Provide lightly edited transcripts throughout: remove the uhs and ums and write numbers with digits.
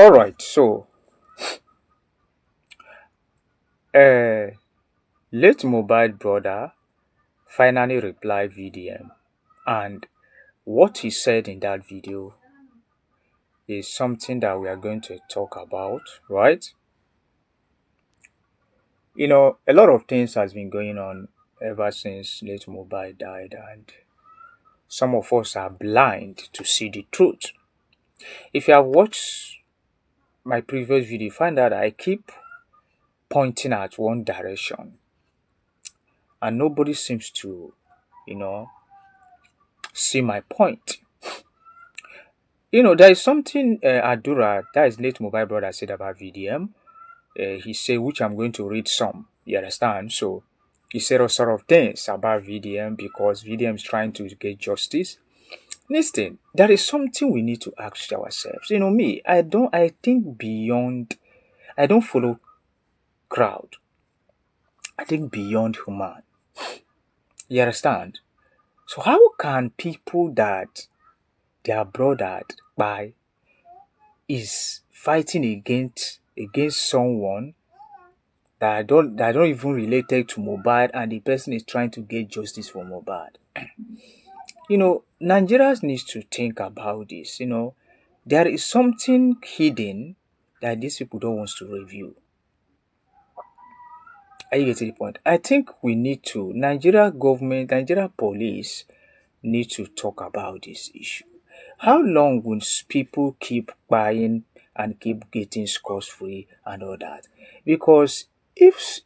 All right, so uh, late Mohbad brother finally replied VDM, and what he said in that video is something that we are going to talk about, right? A lot of things has been going on ever since late Mohbad died, and some of us are blind to see the truth. If you have watched my previous video, you find that I keep pointing at one direction, and nobody seems to, you know, see my point. There is something Adura, that is late mobile brother, said about VDM. He said, which I'm going to read some. You understand? So he said all sort of things about VDM because VDM is trying to get justice. Listen, there is something we need to ask ourselves. Me, I think beyond, I don't follow crowd. I think beyond human. You understand? So how can people that their brother by is fighting against someone that don't even related to Mohbad, and the person is trying to get justice for Mohbad? Nigerians needs to think about this. There is something hidden that these people don't want to review. Are you getting the point? I think we need to Nigeria government, Nigeria police need to talk about this issue. How long will people keep buying and keep getting scot free and all that? Because if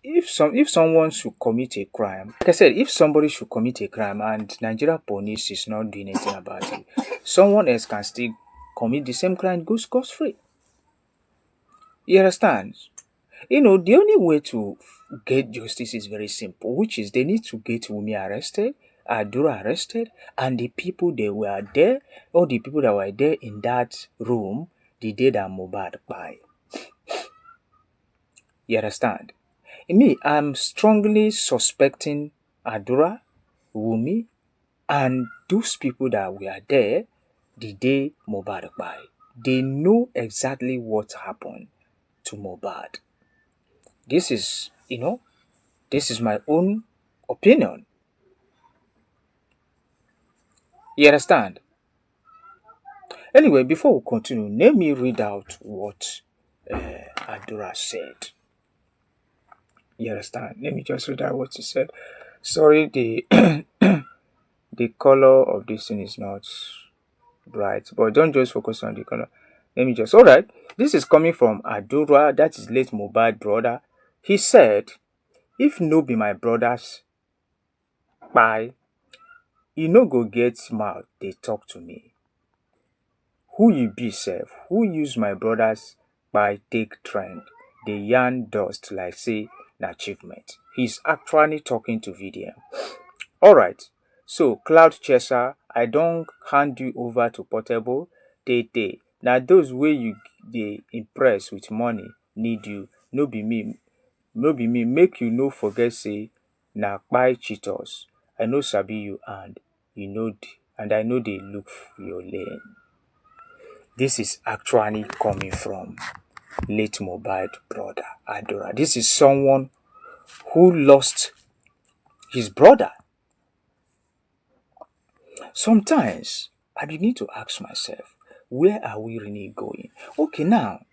someone should commit a crime, like I said, if somebody should commit a crime and Nigeria police is not doing anything about it, someone else can still commit the same crime and go scot free. You understand? The only way to get justice is very simple, which is they need to get Wumi arrested, Adura arrested, and the people they were there, all the people that were there in that room the day that Mohbad died. You understand? Me, I'm strongly suspecting Adura, Wumi, and those people that were there the day Mohbad died. They know exactly what happened to Mohbad. This is, this is my own opinion. You understand? Anyway, before we continue, let me read out what Adura said. You understand? Let me just read out what he said. Sorry, the the color of this thing is not bright, but don't just focus on the color. Let me just. All right. This is coming from Adura. That is late Mohbad brother. He said, "If no be my brothers, by you no go get mouth. They talk to me. Who you be sef? Who use my brothers by take trend? Dey yarn dust like say na achievement." He's actually talking to VDM. Alright, so cloud chaser, I don hand you over to Portable. Tey. Na those wey you dey impress with money need you, no be me. Make you no forget say na kpai cheaters. I no sabi you, and I no dey look your lane. This is actually coming from late Mohbad brother Adura. This is someone who lost his brother. Sometimes I begin to ask myself, where are we really going? Okay, now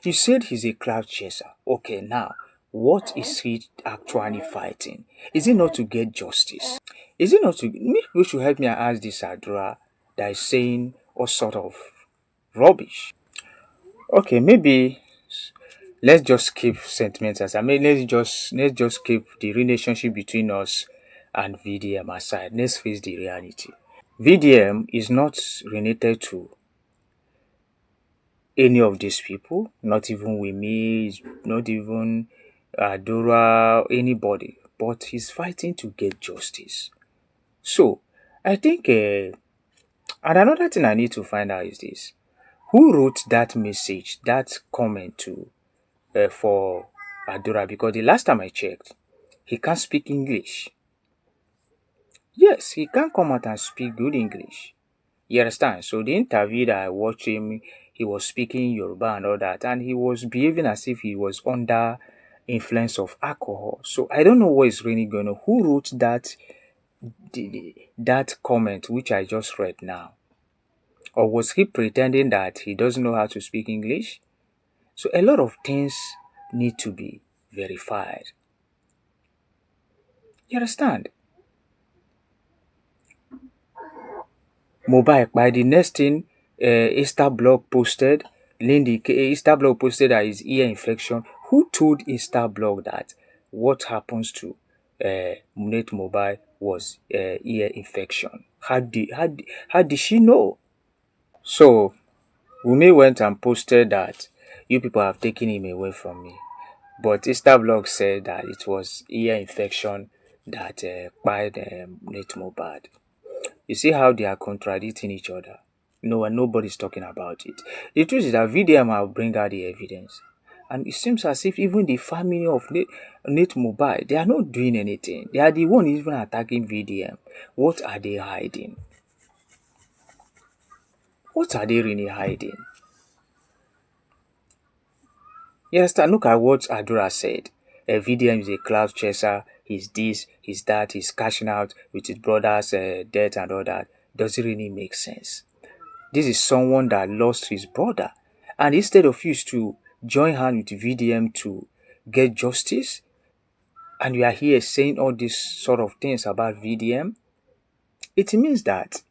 you said he's a cloud chaser. Okay, now what is he actually fighting? Is it not to get justice? Is it not to? Maybe you should help me and ask this Adura that is saying all sort of rubbish. Okay, maybe let's just keep sentiments aside. I mean, let's just keep the relationship between us and VDM aside. Let's face the reality. VDM is not related to any of these people, not even with me, not even Adura, anybody, but he's fighting to get justice. So, I think, and another thing I need to find out is this: who wrote that message, that comment to for Adura? Because the last time I checked, he can't speak English. Yes, he can't come out and speak good English. You understand? So the interview that I watched him, he was speaking Yoruba and all that, and he was behaving as if he was under influence of alcohol. So I don't know what is really going on. Who wrote that comment which I just read now? Or was he pretending that he doesn't know how to speak English? So a lot of things need to be verified. You understand? Mobile by the next thing, Insta blog posted, Lindy Insta blog posted that his ear infection. Who told Insta blog that what happens to Munette Mobile was ear infection? How did she know? So Wumi went and posted that you people have taken him away from me. But Instablog said that it was ear infection that killed Nate Mohbad. You see how they are contradicting each other. No, and nobody's talking about it. The truth is that VDM will bring out the evidence. And it seems as if even the family of Nate Mohbad, they are not doing anything. They are the one even attacking VDM. What are they hiding? What are they really hiding? Yes, look at what Adura said. VDM is a cloud chaser. He's this, he's that, he's cashing out with his brother's debt and all that. Does it really make sense? This is someone that lost his brother. And instead of you to join hand with VDM to get justice, and you are here saying all these sort of things about VDM, it means that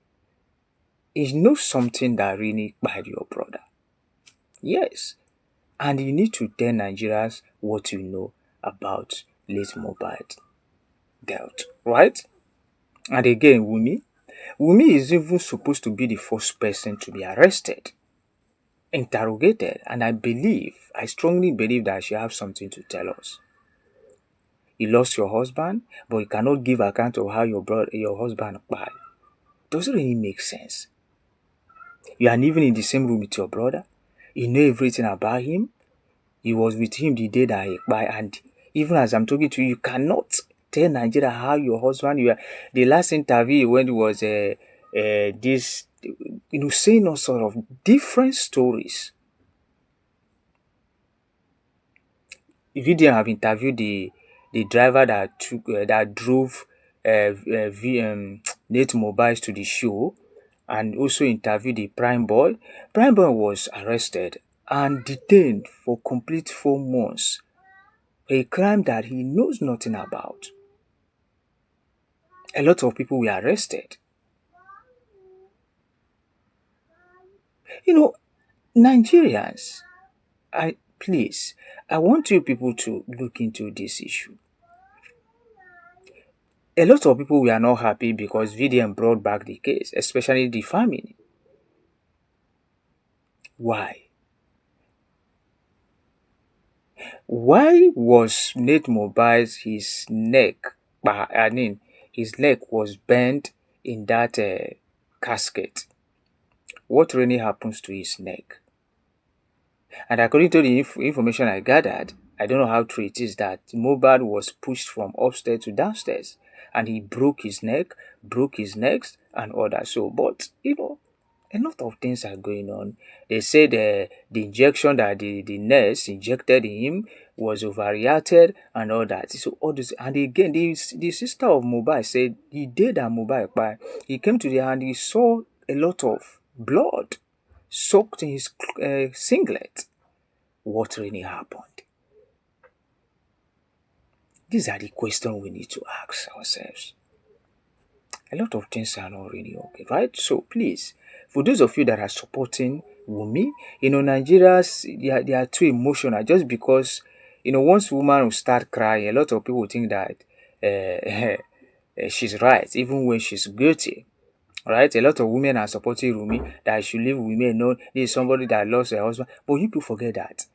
he knows something that really bad your brother. Yes. And you need to tell Nigerians what you know about late Mohbad dealt, right? And again, Wumi is even supposed to be the first person to be arrested, interrogated, and I strongly believe that she has something to tell us. You lost your husband, but you cannot give account of how your husband died. Does it really make sense? You are living in the same room with your brother. You know everything about him. You was with him the day that he died, and even as I'm talking to you, you cannot tell Nigeria how your husband. You are the last interview when it was this, saying all sort of different stories. Video have interviewed the driver that drove Nate Mobiles to the show, and also interviewed the Prime Boy. Prime Boy was arrested and detained for complete 4 months, a crime that he knows nothing about. A lot of people were arrested. Nigerians, I want you people to look into this issue. A lot of people were not happy because VDM brought back the case, especially the family. Why? Why was Nate Mobile's his neck? His leg was bent in that casket. What really happens to his neck? And according to the information I gathered, I don't know how true it is that Mohbad was pushed from upstairs to downstairs, and he broke his neck, and all that. So, but a lot of things are going on. They said the injection that the nurse injected him was overreacted and all that. So all this, and again, the sister of Mohbad said the day that Mohbad died, he came to the and he saw a lot of blood soaked in his singlet. What really happened? These are the questions we need to ask ourselves. A lot of things are not really okay, right? So please, for those of you that are supporting Wumi, Nigerians, they are too emotional just because, once woman will start crying, a lot of people think that she's right, even when she's guilty. Right? A lot of women are supporting Wumi that should leave Wumi alone. This is somebody that lost her husband. But you people forget that.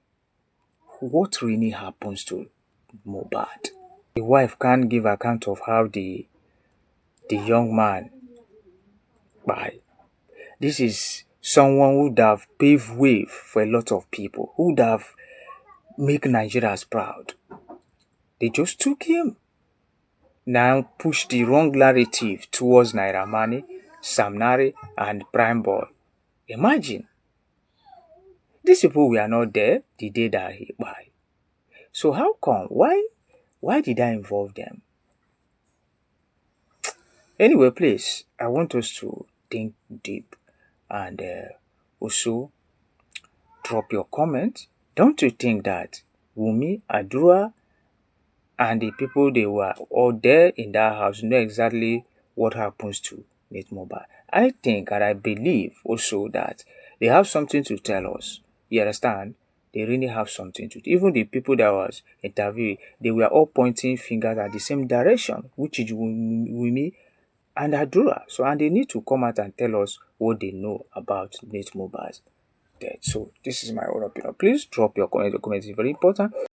What really happens to Mohbad? The wife can't give account of how the young man died. This is someone who would have paved way for a lot of people, who would have made Nigerians proud. They just took him. Now push the wrong narrative towards Naira Marley, Sam Larry, and Prime Boy. Imagine. These people were not there the day that he died. So how come? Why did I involve them? Anyway, please, I want us to think deep and also drop your comment. Don't you think that Wumi, Adura, and the people they were all there in that house know exactly what happens to Nate Mohbad? I think and I believe also that they have something to tell us. You understand? They really have something to. Even the people that was interviewed, they were all pointing fingers at the same direction, which is Wumi and Adura. So, and they need to come out and tell us what they know about Nate Mohbad's death. So, this is my own opinion. Please drop your comment. Your comment is very important.